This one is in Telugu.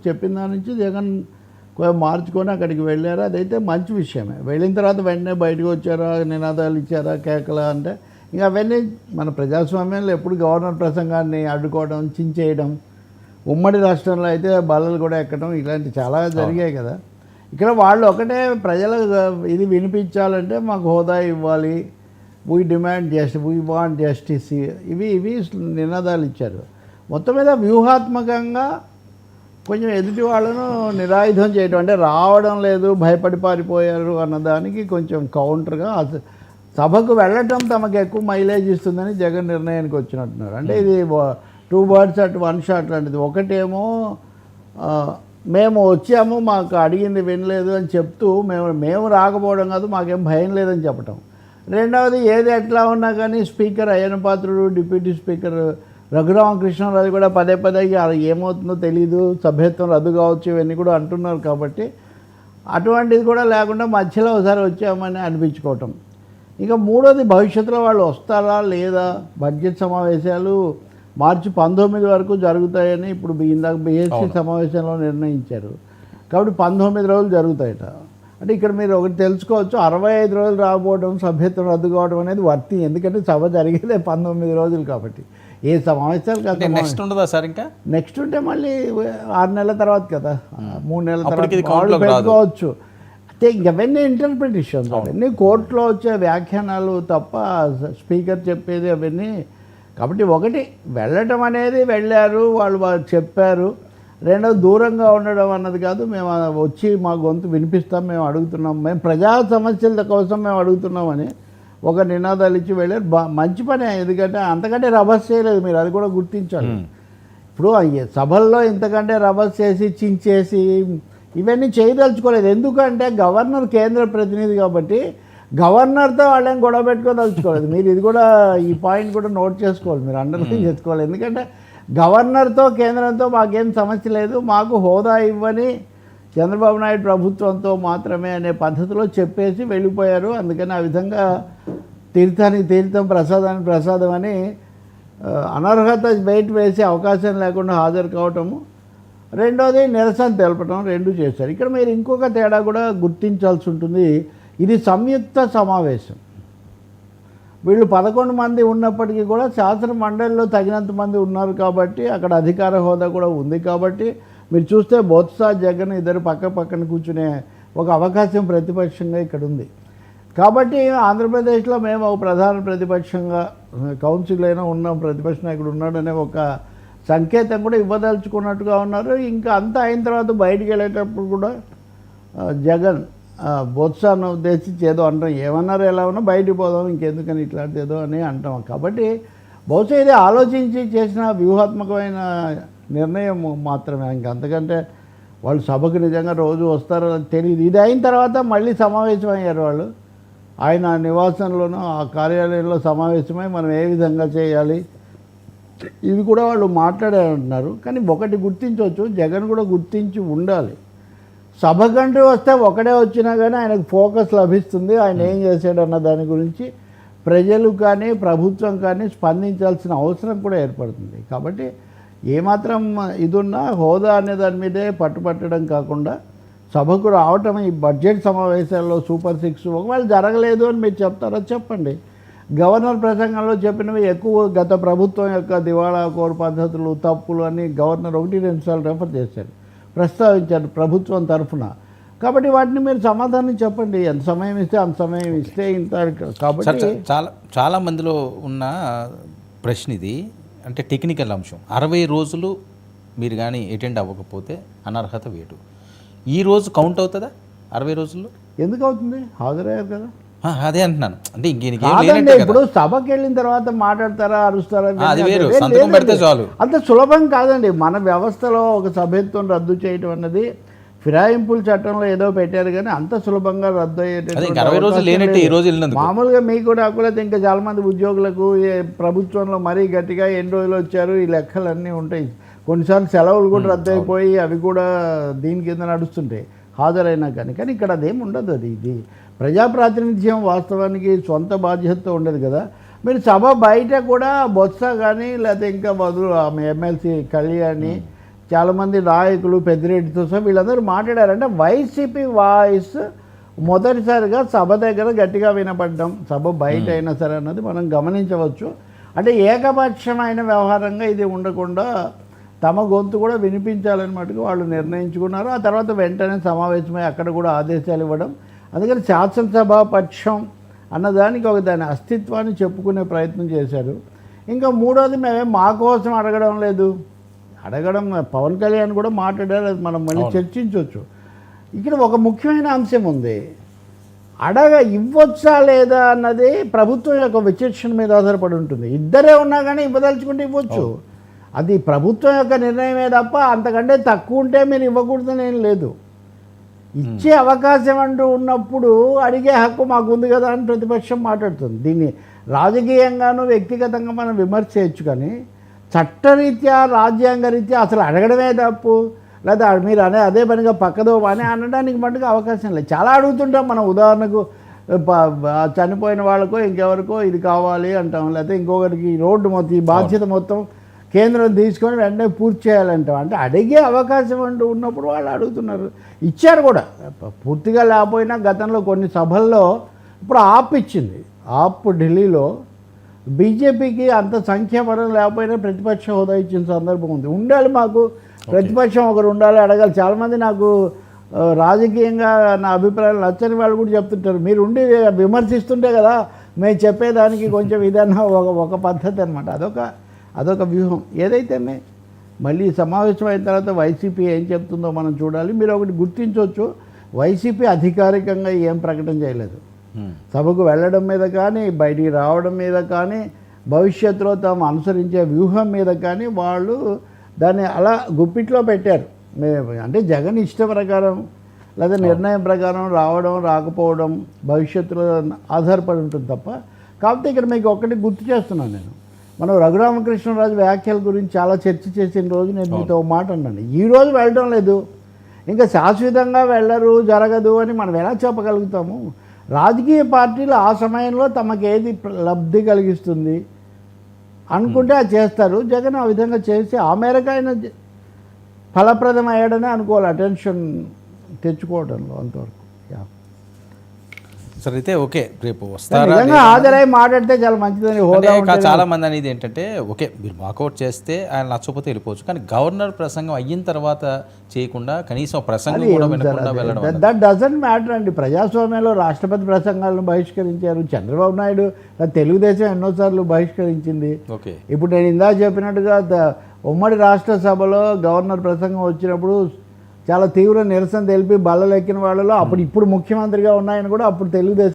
చెప్పిన దాని నుంచి జగన్ మార్చుకొని అక్కడికి వెళ్ళారు. అదైతే మంచి విషయమే. వెళ్ళిన తర్వాత వెంటనే బయటకు వచ్చారా, నినాదాలు ఇచ్చారా, కేకలా అంటే ఇంకా అవన్నీ మన ప్రజాస్వామ్యంలో ఎప్పుడు గవర్నర్ ప్రసంగాన్ని అడ్డుకోవడం, చించేయడం, ఉమ్మడి రాష్ట్రంలో అయితే బల్లలు కూడా ఎక్కడం ఇలాంటి చాలా జరిగాయి కదా. ఇక్కడ వాళ్ళు ఒకటే ప్రజల ఇది వినిపించాలంటే మాకు హోదా ఇవ్వాలి, we demand justice, we want justice, ఇవి నినాదాలు ఇచ్చారు. మొత్తం మీద వ్యూహాత్మకంగా కొంచెం ఎదుటి వాళ్ళను నిరాయుధం చేయడం, అంటే రావడం లేదు, భయపడి పారిపోయారు అన్నదానికి కొంచెం కౌంటర్గా సభకు వెళ్ళటం తమకు ఎక్కువ మైలేజ్ ఇస్తుందని జగన్ నిర్ణయానికి వచ్చినట్టున్నారు. అంటే ఇది 2 birds at 1 shot లాంటిది. ఒకటేమో మేము వచ్చాము, మాకు అడిగింది వినలేదు అని చెప్తూ మేము రాకపోవడం కాదు, మాకేం భయం లేదని చెప్పటం. రెండవది ఏది ఎట్లా ఉన్నా కానీ స్పీకర్ అయ్యన పాత్రుడు, డిప్యూటీ స్పీకర్ రఘురామకృష్ణరాజు కూడా పదే ఏమవుతుందో తెలియదు, సభ్యత్వం రద్దు కావచ్చు ఇవన్నీ కూడా అంటున్నారు. కాబట్టి అటువంటిది కూడా లేకుండా మధ్యలో ఒకసారి వచ్చామని అనిపించుకోవటం. ఇక మూడోది భవిష్యత్తులో వాళ్ళు వస్తారా లేదా, బడ్జెట్ సమావేశాలు మార్చి 19 వరకు జరుగుతాయని ఇప్పుడు ఇందాక బీఎస్సీ సమావేశంలో నిర్ణయించారు. కాబట్టి 19 రోజులు జరుగుతాయట. అంటే ఇక్కడ మీరు ఒకటి తెలుసుకోవచ్చు, 65 రోజులు రాకపోవడం, సభ్యత్వం రద్దు కావడం అనేది వర్తి. ఎందుకంటే సభ జరిగేదే 19 రోజులు కాబట్టి ఏ సమావేశాలు కదా. నెక్స్ట్ ఉండదా సార్? ఇంకా నెక్స్ట్ ఉంటే మళ్ళీ 6 నెలల తర్వాత కదా, 3 నెలల తర్వాత పెట్టుకోవచ్చు. అయితే అవన్నీ ఇంటర్ప్రిటేషన్స్, అవన్నీ కోర్టులో వచ్చే వ్యాఖ్యానాలు తప్ప స్పీకర్ చెప్పేది అవన్నీ. కాబట్టి ఒకటి వెళ్ళటం అనేది వెళ్ళారు, వాళ్ళు చెప్పారు. రెండవది దూరంగా ఉండడం అన్నది కాదు, మేము వచ్చి మా గొంతు వినిపిస్తాం, మేము అడుగుతున్నాం, మేము ప్రజా సమస్యల కోసం మేము అడుగుతున్నామని ఒక నినాదాలు ఇచ్చి వెళ్ళారు. మంచి పనే, ఎందుకంటే అంతకంటే రభస్ చేయలేదు మీరు, అది కూడా గుర్తించాలి. ఇప్పుడు సభల్లో ఇంతకంటే రభస్ చేసి చించేసి ఇవన్నీ చేయదలుచుకోలేదు. ఎందుకంటే గవర్నర్ కేంద్ర ప్రతినిధి కాబట్టి గవర్నర్తో వాళ్ళని గొడవ పెట్టుకోదలుచుకోలేదు. మీరు ఇది కూడా ఈ పాయింట్ కూడా నోట్ చేసుకోవాలి, మీరు అండర్లైన్ చేసుకోవాలి. ఎందుకంటే గవర్నర్తో కేంద్రంతో మాకేం సమస్య లేదు, మాకు హోదా ఇవ్వని చంద్రబాబు నాయుడు ప్రభుత్వంతో మాత్రమే అనే పద్ధతిలో చెప్పేసి వెళ్ళిపోయారు. అందుకని ఆ విధంగా తీర్థానికి తీర్థం, ప్రసాదానికి ప్రసాదం అని అనర్హత వెయిట్ వేసే అవకాశం లేకుండా హాజరు కావటము, రెండోది నిరసన తెలపడం, రెండు చేశారు. ఇక్కడ మీరు ఇంకొక తేడా కూడా గుర్తించాల్సి ఉంటుంది. ఇది సంయుక్త సమావేశం. వీళ్ళు 11 మంది ఉన్నప్పటికీ కూడా శాసన మండలిలో తగినంత మంది ఉన్నారు కాబట్టి అక్కడ అధికార హోదా కూడా ఉంది కాబట్టి మీరు చూస్తే బొత్స, జగన్ ఇద్దరు పక్కన కూర్చునే ఒక అవకాశం ప్రతిపక్షంగా ఇక్కడ ఉంది. కాబట్టి ఆంధ్రప్రదేశ్లో మేము ఒక ప్రధాన ప్రతిపక్షంగా కౌన్సిల్ అయినా ఉన్నాం, ప్రతిపక్ష నాయకుడు ఉన్నాడనే ఒక సంకేతం కూడా ఇవ్వదలుచుకున్నట్టుగా ఉన్నారు. ఇంకా అంతా అయిన తర్వాత బయటికి వెళ్ళేటప్పుడు కూడా జగన్ బొత్సాను ఉద్దేశించి ఏదో అంటాం, ఏమన్నారు ఎలా ఉన్నా బయటికి పోదాం, ఇంకెందుకని ఇట్లాంటిది ఏదో అని అంటాం. కాబట్టి బహుశా ఇది ఆలోచించి చేసిన వ్యూహాత్మకమైన నిర్ణయం మాత్రమే. ఇంకంతకంటే వాళ్ళు సభకు నిజంగా రోజు వస్తారో తెలియదు. ఇది అయిన తర్వాత మళ్ళీ సమావేశం అయ్యారు వాళ్ళు. ఆయన నివాసంలోనూ ఆ కార్యాలయంలో సమావేశమై మనం ఏ విధంగా చేయాలి ఇవి కూడా వాళ్ళు మాట్లాడారంటున్నారు. కానీ ఒకటి గుర్తించవచ్చు, జగన్ కూడా గుర్తించి ఉండాలి. సభ కంటూ వస్తే ఒకడే వచ్చినా కానీ ఆయనకు ఫోకస్ లభిస్తుంది, ఆయన ఏం చేశాడు అన్న దాని గురించి ప్రజలు కానీ ప్రభుత్వం కానీ స్పందించాల్సిన అవసరం కూడా ఏర్పడుతుంది. కాబట్టి ఏమాత్రం ఇదున్నా హోదా అనే దాని మీదే పట్టుపట్టడం కాకుండా సభకు రావటం, ఈ బడ్జెట్ సమావేశాల్లో సూపర్ 6 ఒకవేళ జరగలేదు అని మీరు చెప్తారో చెప్పండి. గవర్నర్ ప్రసంగంలో చెప్పినవి ఎక్కువ గత ప్రభుత్వం యొక్క దివాళా కోరు పద్ధతులు, తప్పులు అని గవర్నర్ 1-2 సార్లు రెఫర్ చేశారు, ప్రస్తావించారు ప్రభుత్వం తరఫున. కాబట్టి వాటిని మీరు సమాధానం చెప్పండి. ఎంత సమయం ఇస్తే అంత సమయం ఇస్తే ఇంత. కాబట్టి చాలా మందిలో ఉన్న ప్రశ్న ఇది, అంటే టెక్నికల్ అంశం. 60 రోజులు మీరు కానీ అటెండ్ అవ్వకపోతే అనర్హత వేటు. ఈ రోజు కౌంట్ అవుతుందా? 60 రోజుల్లో ఎందుకు అవుతుంది? హాజరయ్యారు కదా. అదే అంటున్నాను, అంటే ఇప్పుడు సభకి వెళ్ళిన తర్వాత మాట్లాడతారా, అరుస్తారా, చాలు, అంత సులభం కాదండి. మన వ్యవస్థలో ఒక సభ్యత్వం రద్దు చేయటం అన్నది ఫిరాయింపుల చట్టంలో ఏదో పెట్టారు కానీ అంత సులభంగా రద్దు అయ్యేటట్టు మామూలుగా మీకు కూడా అక్కడైతే ఇంకా చాలామంది ఉద్యోగులకు ప్రభుత్వంలో మరీ గట్టిగా ఎన్ని రోజులు వచ్చారు ఈ లెక్కలన్నీ ఉంటాయి. కొన్నిసార్లు సెలవులు కూడా రద్దు అయిపోయి అవి కూడా దీని కింద నడుస్తుంటాయి హాజరైనా కానీ ఇక్కడ అదేం ఉండదు. ఇది ప్రజాప్రాతినిధ్యం వాస్తవానికి సొంత బాధ్యతతో ఉండదు కదా. మీరు సభ బయట కూడా బొత్స కానీ లేకపోతే ఇంకా బదులు ఆమె ఎమ్మెల్సీ కళ్యాణి చాలామంది నాయకులు పెద్దిరెడ్డితో సహా వీళ్ళందరూ మాట్లాడారంటే వైసీపీ వాయిస్ మొదటిసారిగా సభ దగ్గర గట్టిగా వినపడ్డం, సభ బయట అయినా సరే అన్నది మనం గమనించవచ్చు. అంటే ఏకపక్షమైన వ్యవహారంగా ఇది ఉండకుండా తమ గొంతు కూడా వినిపించాలని మటుకు వాళ్ళు నిర్ణయించుకున్నారు. ఆ తర్వాత వెంటనే సమావేశమై అక్కడ కూడా ఆదేశాలు ఇవ్వడం. అందుకని శాసనసభ పక్షం అన్నదానికి ఒక దాని అస్తిత్వాన్ని చెప్పుకునే ప్రయత్నం చేశారు. ఇంకా మూడోది మేమే మా కోసం అడగడం లేదు, అడగడం పవన్ కళ్యాణ్ కూడా మాట్లాడారు, అది మనం మళ్ళీ చర్చించవచ్చు. ఇక్కడ ఒక ముఖ్యమైన అంశం ఉంది, ఇవ్వచ్చా లేదా అన్నది ప్రభుత్వం యొక్క విచక్షణ మీద ఆధారపడి ఉంటుంది. ఇద్దరే ఉన్నా కానీ ఇవ్వదలుచుకుంటే ఇవ్వచ్చు, అది ప్రభుత్వం యొక్క నిర్ణయమే తప్ప అంతకంటే తక్కువ ఉంటే మీరు ఇవ్వకూడదని ఏం లేదు. ఇచ్చే అవకాశం అంటూ ఉన్నప్పుడు అడిగే హక్కు మాకు ఉంది కదా అని ప్రతిపక్షం మాట్లాడుతుంది. దీన్ని రాజకీయంగానూ వ్యక్తిగతంగా మనం విమర్శ చేయొచ్చు, కానీ చట్టరీత్యా రాజ్యాంగ రీత్యా అసలు అడగడమే తప్పు, లేదా మీరు అదే పనిగా పక్కదో అని అనడానికి మటుకు అవకాశం లేదు. చాలా అడుగుతుంటాం మనం, ఉదాహరణకు చనిపోయిన వాళ్ళకో ఇంకెవరికో ఇది కావాలి అంటాం, లేకపోతే ఇంకొకరికి రోడ్డు మొత్తం ఈ బాధ్యత మొత్తం కేంద్రం తీసుకొని వెంటనే పూర్తి చేయాలంటాం. అంటే అడిగే అవకాశం అంటూ ఉన్నప్పుడు వాళ్ళు అడుగుతున్నారు, ఇచ్చారు కూడా. పూర్తిగా లేకపోయినా గతంలో కొన్ని సభల్లో ఇప్పుడు ఆప్ ఇచ్చింది, ఆప్ ఢిల్లీలో బీజేపీకి అంత సంఖ్యాపరం లేకపోయినా ప్రతిపక్ష హోదా ఇచ్చిన సందర్భం ఉంది. ఉండాలి, మాకు ప్రతిపక్షం ఒకరు ఉండాలి, అడగాలి. చాలామంది నాకు రాజకీయంగా నా అభిప్రాయాలు నచ్చని వాళ్ళు కూడా చెప్తుంటారు, మీరు ఉండి విమర్శిస్తుంటే కదా మేము చెప్పేదానికి కొంచెం ఇదన్నా ఒక పద్ధతి అనమాట. అదొక వ్యూహం. ఏదైతేనే మళ్ళీ సమావేశం అయిన తర్వాత వైసీపీ ఏం చెప్తుందో మనం చూడాలి. మీరు ఒకటి గుర్తించవచ్చు, వైసీపీ అధికారికంగా ఏం ప్రకటన చేయలేదు. సభకు వెళ్ళడం మీద కానీ, బయటికి రావడం మీద కానీ, భవిష్యత్తులో తాము అనుసరించే వ్యూహం మీద కానీ వాళ్ళు దాన్ని అలా గుప్పిట్లో పెట్టారు. అంటే జగన్ ఇష్ట ప్రకారం లేదా నిర్ణయం ప్రకారం రావడం రాకపోవడం భవిష్యత్తులో ఆధారపడి ఉంటుంది తప్ప. కాకపోతే ఇక్కడ మీకు ఒక్కటి గుర్తు చేస్తున్నాను నేను, మనం రఘురామకృష్ణరాజు వ్యాఖ్యల గురించి చాలా చర్చ చేసిన రోజు నేను మీతో మాట అన్నాను, ఈరోజు వెళ్ళడం లేదు ఇంకా శాశ్వతంగా వెళ్ళరు జరగదు అని మనం ఎలా చెప్పగలుగుతాము? రాజకీయ పార్టీలు ఆ సమయంలో తమకు ఏది లబ్ధి కలిగిస్తుంది అనుకుంటే అది చేస్తారు. జగన్ ఆ విధంగా చేసి ఆ మేరకు ఆయన ఫలప్రదం అయ్యాడని అనుకోవాలి, అటెన్షన్ తెచ్చుకోవడంలో అంతవరకు. సరే అయితే ఓకే, రేపు వస్తారా? హాజరై మాట్లాడితే చాలా మంచిదని హోదా. చాలా మంది అనేది ఏంటంటే ఓకే మీరు వాకౌట్ చేస్తే ఆయన నచ్చకపోతే వెళ్ళిపోవచ్చు, కానీ గవర్నర్ ప్రసంగం అయిన తర్వాత చేయకుండా కనీసం ప్రసంగం కూడా వినకుండా వెళ్ళడం దట్ డజంట్ మ్యాటర్ అండి. ప్రజాస్వామ్యంలో రాష్ట్రపతి ప్రసంగాలను బహిష్కరించారు, చంద్రబాబు నాయుడు తెలుగుదేశం ఎన్నోసార్లు బహిష్కరించింది. ఓకే, ఇప్పుడు నేను ఇందాక చెప్పినట్టుగా ఉమ్మడి రాష్ట్ర సభలో గవర్నర్ ప్రసంగం వచ్చినప్పుడు చాలా తీవ్ర నిరసన తెలిపి బల్లలెక్కిన వాళ్ళలో ఇప్పుడు ముఖ్యమంత్రిగా ఉన్నాయని కూడా అప్పుడు తెలుగుదేశం